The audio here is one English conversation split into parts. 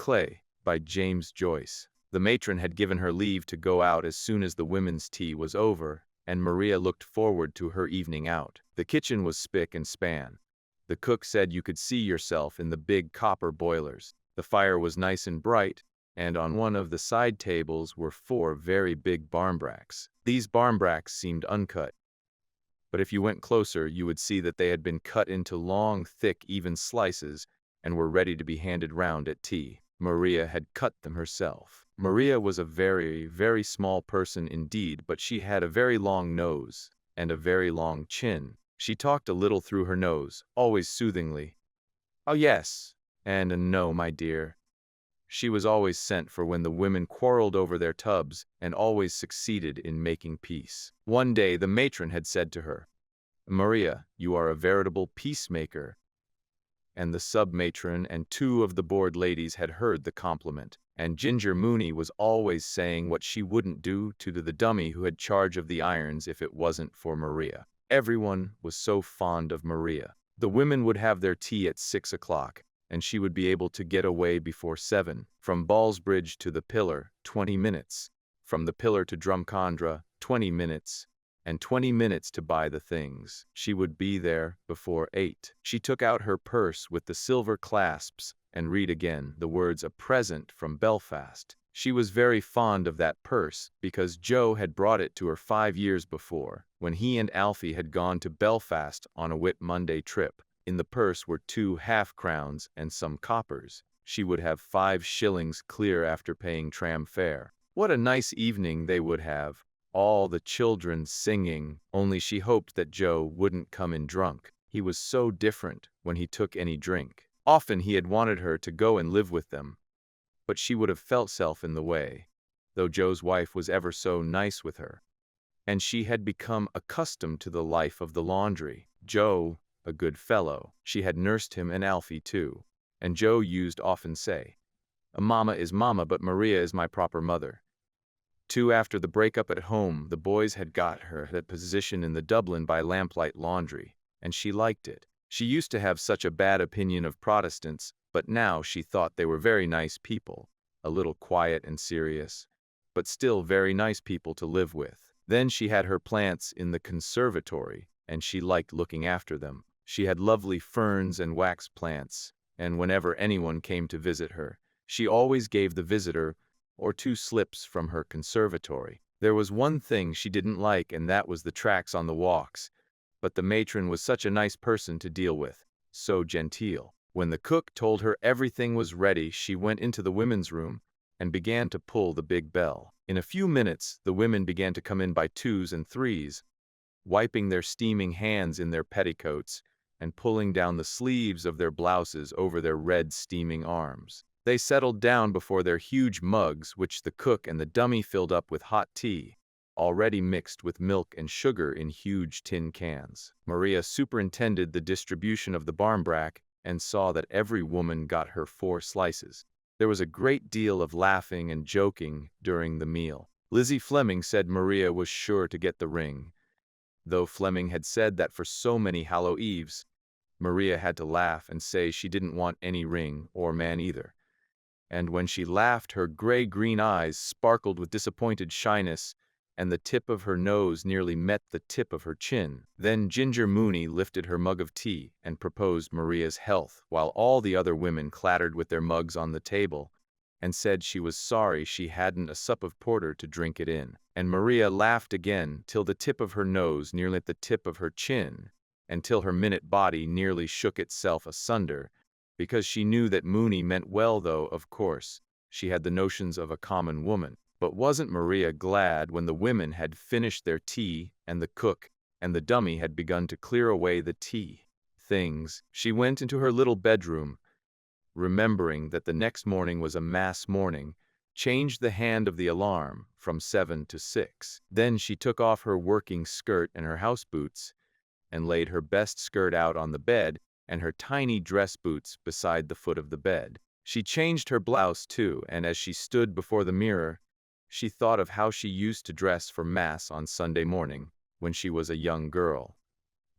Clay, by James Joyce. The matron had given her leave to go out as soon as the women's tea was over, and Maria looked forward to her evening out. The kitchen was spick and span. The cook said you could see yourself in the big copper boilers. The fire was nice and bright, and on one of the side tables were 4 very big barmbracks. These barmbracks seemed uncut, but if you went closer, you would see that they had been cut into long, thick, even slices and were ready to be handed round at tea. Maria had cut them herself. Maria was a very, very small person indeed, but she had a very long nose and a very long chin. She talked a little through her nose, always soothingly. "Oh yes, and no, my dear." She was always sent for when the women quarreled over their tubs and always succeeded in making peace. One day the matron had said to her, "Maria, you are a veritable peacemaker." And the sub-matron and 2 of the board ladies had heard the compliment. And Ginger Mooney was always saying what she wouldn't do to the dummy who had charge of the irons if it wasn't for Maria. Everyone was so fond of Maria. The women would have their tea at 6 o'clock, and she would be able to get away before 7. From Ballsbridge to the Pillar, 20 minutes. From the Pillar to Drumcondra, 20 minutes. And 20 minutes to buy the things. She would be there before 8. She took out her purse with the silver clasps and read again the words "A present from Belfast." She was very fond of that purse because Joe had brought it to her 5 years before, when he and Alfie had gone to Belfast on a Whit Monday trip. In the purse were 2 half-crowns and some coppers. She would have 5 shillings clear after paying tram fare. What a nice evening they would have, all the children singing, only she hoped that Joe wouldn't come in drunk. He was so different when he took any drink. Often he had wanted her to go and live with them, but she would have felt herself in the way, though Joe's wife was ever so nice with her. And she had become accustomed to the life of the laundry. Joe, a good fellow, she had nursed him and Alfie too, and Joe used often say, "A mama is mama, but Maria is my proper mother." Too, after the break-up at home, the boys had got her that position in the Dublin by Lamplight Laundry, and she liked it. She used to have such a bad opinion of Protestants, but now she thought they were very nice people, a little quiet and serious, but still very nice people to live with. Then she had her plants in the conservatory, and she liked looking after them. She had lovely ferns and wax plants, and whenever anyone came to visit her, she always gave the visitor or 2 slips from her conservatory. There was one thing she didn't like, and that was the tracks on the walks, but the matron was such a nice person to deal with, so genteel. When the cook told her everything was ready, she went into the women's room and began to pull the big bell. In a few minutes, the women began to come in by 2s and 3s, wiping their steaming hands in their petticoats and pulling down the sleeves of their blouses over their red steaming arms. They settled down before their huge mugs, which the cook and the dummy filled up with hot tea, already mixed with milk and sugar in huge tin cans. Maria superintended the distribution of the barmbrack and saw that every woman got her 4 slices. There was a great deal of laughing and joking during the meal. Lizzie Fleming said Maria was sure to get the ring, though Fleming had said that for so many Hallow Eves, Maria had to laugh and say she didn't want any ring or man either. And when she laughed, her gray-green eyes sparkled with disappointed shyness, and the tip of her nose nearly met the tip of her chin. Then Ginger Mooney lifted her mug of tea and proposed Maria's health, while all the other women clattered with their mugs on the table and said she was sorry she hadn't a sup of porter to drink it in. And Maria laughed again till the tip of her nose nearly met the tip of her chin, and till her minute body nearly shook itself asunder, because she knew that Mooney meant well, though, of course, she had the notions of a common woman. But wasn't Maria glad when the women had finished their tea and the cook and the dummy had begun to clear away the tea things? She went into her little bedroom, remembering that the next morning was a mass morning, changed the hand of the alarm from 7 to 6. Then she took off her working skirt and her house boots and laid her best skirt out on the bed and her tiny dress boots beside the foot of the bed. She changed her blouse too, and as she stood before the mirror, she thought of how she used to dress for Mass on Sunday morning when she was a young girl.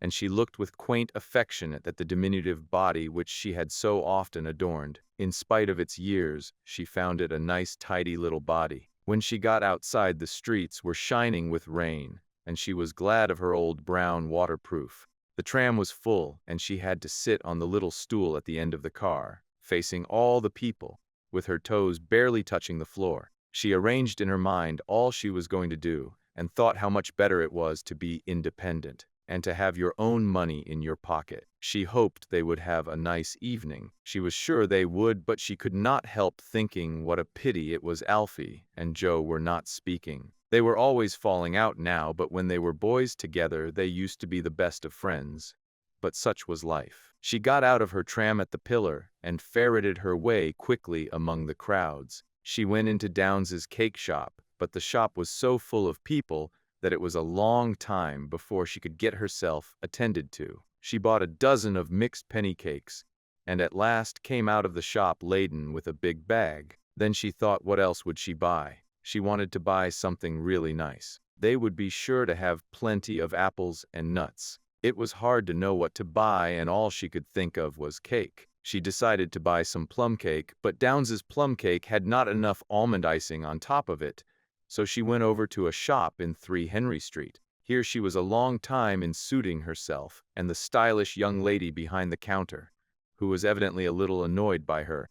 and she looked with quaint affection at the diminutive body which she had so often adorned. In spite of its years, she found it a nice tidy little body. When she got outside, the streets were shining with rain, and she was glad of her old brown waterproof. The tram was full, and she had to sit on the little stool at the end of the car, facing all the people, with her toes barely touching the floor. She arranged in her mind all she was going to do, and thought how much better it was to be independent, and to have your own money in your pocket. She hoped they would have a nice evening. She was sure they would, but she could not help thinking what a pity it was Alfie and Joe were not speaking. They were always falling out now, but when they were boys together, they used to be the best of friends. But such was life. She got out of her tram at the pillar and ferreted her way quickly among the crowds. She went into Downes's cake shop, but the shop was so full of people that it was a long time before she could get herself attended to. She bought a dozen of mixed penny cakes, and at last came out of the shop laden with a big bag. Then she thought, what else would she buy? She wanted to buy something really nice. They would be sure to have plenty of apples and nuts. It was hard to know what to buy, and all she could think of was cake. She decided to buy some plum cake, but Downes's plum cake had not enough almond icing on top of it, so she went over to a shop in 3 Henry Street. Here she was a long time in suiting herself, and the stylish young lady behind the counter, who was evidently a little annoyed by her,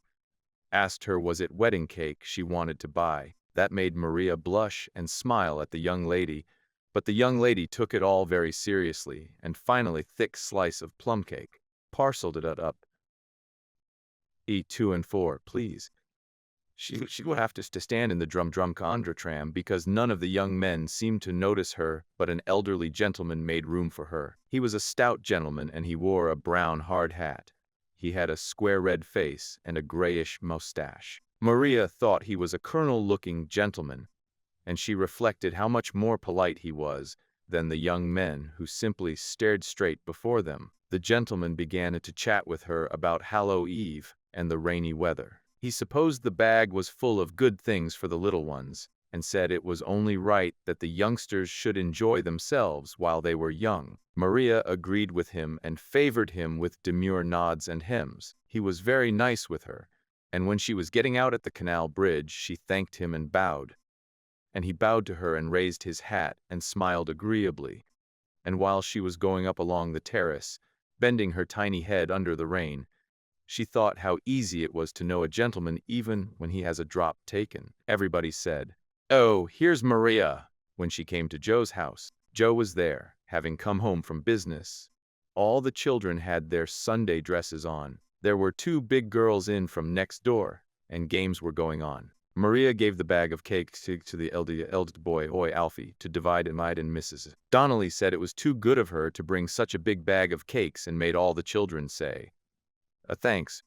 asked her was it wedding cake she wanted to buy. That made Maria blush and smile at the young lady, but the young lady took it all very seriously, and finally thick slice of plum cake. Parceled it up. Eat 2 and 4, please. She would have to stand in the drum contra tram because none of the young men seemed to notice her, but an elderly gentleman made room for her. He was a stout gentleman, and he wore a brown hard hat. He had a square red face and a grayish mustache. Maria thought he was a colonel-looking gentleman, and she reflected how much more polite he was than the young men who simply stared straight before them. The gentleman began to chat with her about Hallow Eve and the rainy weather. He supposed the bag was full of good things for the little ones, and said it was only right that the youngsters should enjoy themselves while they were young. Maria agreed with him and favored him with demure nods and hems. He was very nice with her, and when she was getting out at the canal bridge, she thanked him and bowed. And he bowed to her and raised his hat and smiled agreeably. And while she was going up along the terrace, bending her tiny head under the rain, she thought how easy it was to know a gentleman even when he has a drop taken. Everybody said, "Oh, here's Maria," when she came to Joe's house. Joe was there, having come home from business. All the children had their Sunday dresses on. There were 2 big girls in from next door, and games were going on. Maria gave the bag of cakes to the eldest boy, Alfie, to divide, and Mrs. Donnelly said it was too good of her to bring such a big bag of cakes and made all the children say, thanks.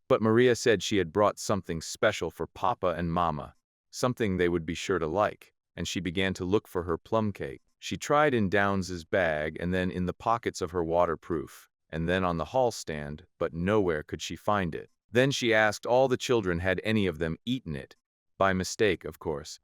But Maria said she had brought something special for Papa and Mama, something they would be sure to like, and she began to look for her plum cake. She tried in Downes's bag, and then in the pockets of her waterproof, and then on the hall stand, but nowhere could she find it. Then she asked all the children had any of them eaten it, by mistake, of course.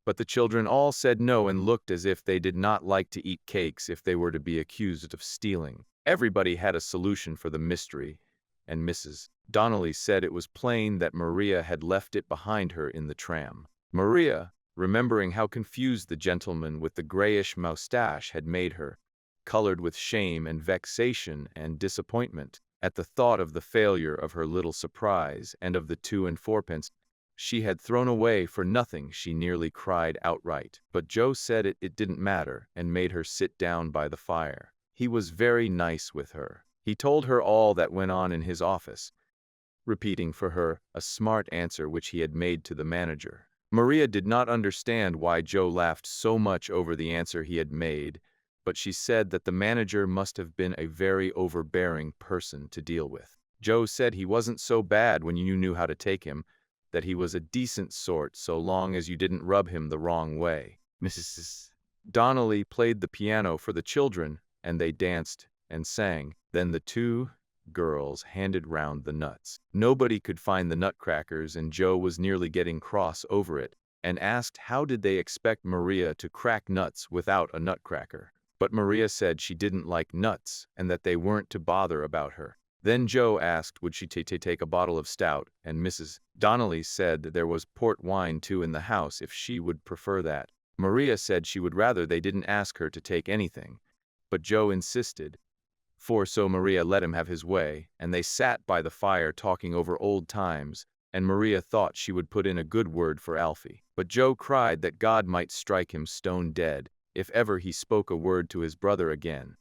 But the children all said no and looked as if they did not like to eat cakes if they were to be accused of stealing. Everybody had a solution for the mystery, and Mrs. Donnelly said it was plain that Maria had left it behind her in the tram. Maria, remembering how confused the gentleman with the grayish mustache had made her, colored with shame and vexation and disappointment. At the thought of the failure of her little surprise and of the 2 and 4pence she had thrown away for nothing, she nearly cried outright. But Joe said it didn't matter, and made her sit down by the fire. He was very nice with her. He told her all that went on in his office, repeating for her a smart answer which he had made to the manager. Maria did not understand why Joe laughed so much over the answer he had made, but she said that the manager must have been a very overbearing person to deal with. Joe said he wasn't so bad when you knew how to take him, that he was a decent sort so long as you didn't rub him the wrong way. Mrs. Donnelly played the piano for the children, and they danced and sang. Then the 2 girls handed round the nuts. Nobody could find the nutcrackers, and Joe was nearly getting cross over it, and asked how did they expect Maria to crack nuts without a nutcracker. but Maria said she didn't like nuts and that they weren't to bother about her. Then Joe asked would she take a bottle of stout, and Mrs. Donnelly said that there was port wine too in the house if she would prefer that. Maria said she would rather they didn't ask her to take anything, but Joe insisted. So Maria let him have his way, and they sat by the fire talking over old times, and Maria thought she would put in a good word for Alfie. But Joe cried that God might strike him stone dead if ever he spoke a word to his brother again,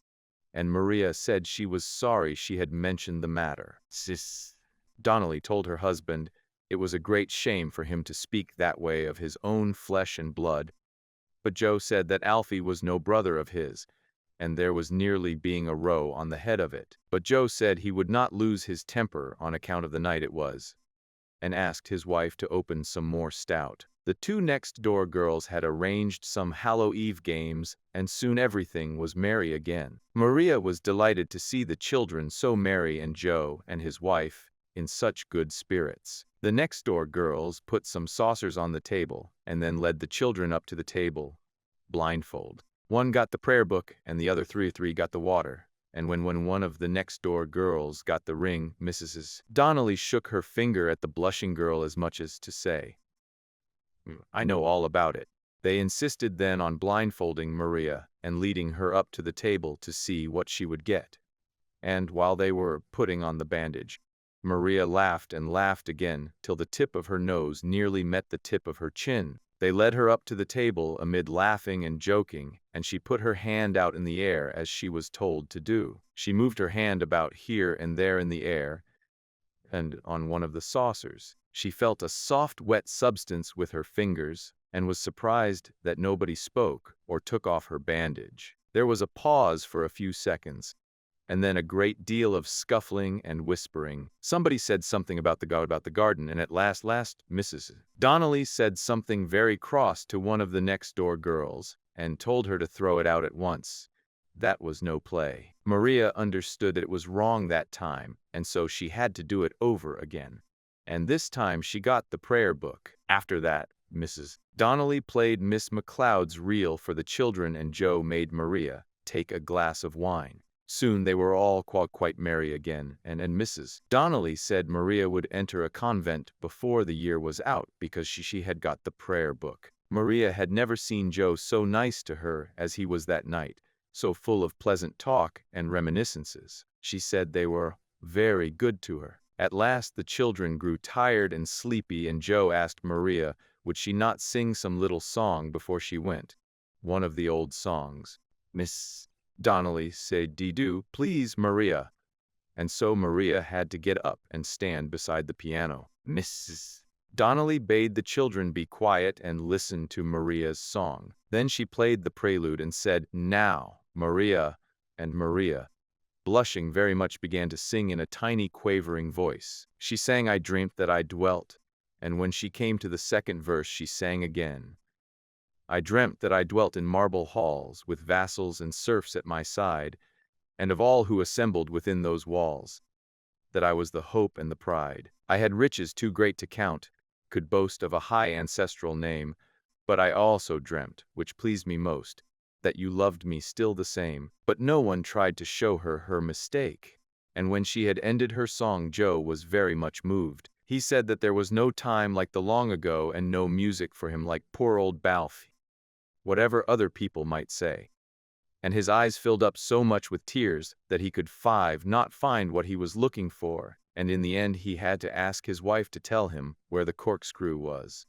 and Maria said she was sorry she had mentioned the matter. Sis. Donnelly told her husband it was a great shame for him to speak that way of his own flesh and blood, but Joe said that Alfie was no brother of his, and there was nearly being a row on the head of it. But Joe said he would not lose his temper on account of the night it was, and asked his wife to open some more stout. The two next-door girls had arranged some Hallow Eve games, and soon everything was merry again. Maria was delighted to see the children so merry and Joe and his wife in such good spirits. The next-door girls put some saucers on the table and then led the children up to the table, blindfold. One got the prayer book and the other three got the water. And when one of the next-door girls got the ring, Mrs. Donnelly shook her finger at the blushing girl as much as to say, I know all about it. They insisted then on blindfolding Maria and leading her up to the table to see what she would get. And while they were putting on the bandage, Maria laughed and laughed again till the tip of her nose nearly met the tip of her chin. They led her up to the table amid laughing and joking, and she put her hand out in the air as she was told to do. She moved her hand about here and there in the air, and on one of the saucers. She felt a soft wet substance with her fingers, and was surprised that nobody spoke or took off her bandage. There was a pause for a few seconds, and then a great deal of scuffling and whispering. Somebody said something about the garden, and at last Mrs. Donnelly said something very cross to one of the next-door girls, and told her to throw it out at once. That was no play. Maria understood that it was wrong that time, and so she had to do it over again. And this time she got the prayer book. After that, Mrs. Donnelly played Miss McLeod's reel for the children, and Joe made Maria take a glass of wine. Soon they were all quite merry again, and Mrs. Donnelly said Maria would enter a convent before the year was out because she had got the prayer book. Maria had never seen Joe so nice to her as he was that night, so full of pleasant talk and reminiscences. She said they were very good to her. At last the children grew tired and sleepy, and Joe asked Maria would she not sing some little song before she went. One of the old songs. Miss Donnelly said, "Do, please, Maria." And so Maria had to get up and stand beside the piano. Mrs. Donnelly bade the children be quiet and listen to Maria's song. Then she played the prelude and said, "Now, Maria," and Maria, blushing very much, began to sing in a tiny quavering voice. She sang "I dreamt that I dwelt," and when she came to the second verse she sang again, "I dreamt that I dwelt in marble halls, with vassals and serfs at my side, and of all who assembled within those walls, that I was the hope and the pride. I had riches too great to count, could boast of a high ancestral name, but I also dreamt, which pleased me most, that you loved me still the same." But no one tried to show her mistake. And when she had ended her song, Joe was very much moved. He said that there was no time like the long ago, and no music for him like poor old Balfe, whatever other people might say. And his eyes filled up so much with tears that he could not find what he was looking for, and in the end he had to ask his wife to tell him where the corkscrew was.